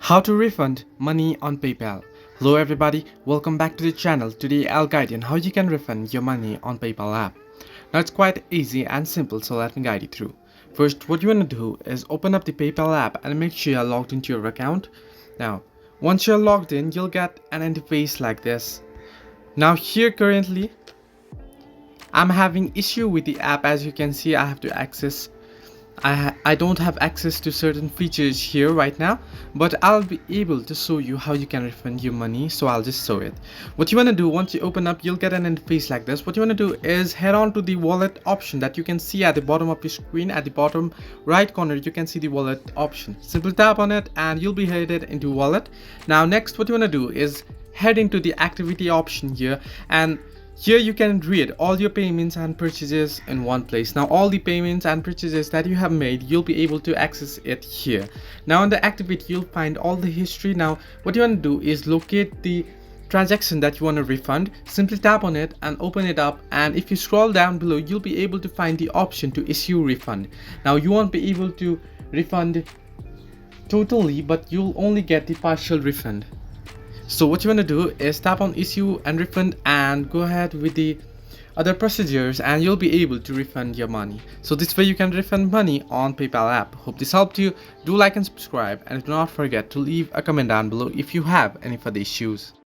How to refund money on PayPal. Hello everybody, welcome back to the channel. Today I'll guide you on how you can refund your money on PayPal app. Now it's quite easy and simple, so let me guide you through. First, what you want to do is open up the PayPal app and make sure you're logged into your account. Now, once you're logged in, you'll get an interface like this. Now here currently, I'm having issue with the app. As you can see, I have to access I don't have access to certain features here right now, but I'll be able to show you how you can refund your money, so I'll just show it. What you want to do, once you open up, you'll get an interface like this. What you want to do is head on to the wallet option that you can see at the bottom of your screen. At the bottom right corner, you can see the wallet option. Simply tap on it and you'll be headed into wallet. Now next, what you want to do is head into the activity option here, and here you can read all your payments and purchases in one place. Now all the payments and purchases that you have made, you'll be able to access it here. Now in the activity, you'll find all the history. Now what you want to do is locate the transaction that you want to refund. Simply tap on it and open it up, and if you scroll down below, you'll be able to find the option to issue refund. Now you won't be able to refund totally, but you'll only get the partial refund. So what you want to do is tap on issue and refund and go ahead with the other procedures, and you'll be able to refund your money. So this way you can refund money on PayPal app. Hope this helped you. Do like and subscribe, and do not forget to leave a comment down below if you have any further issues.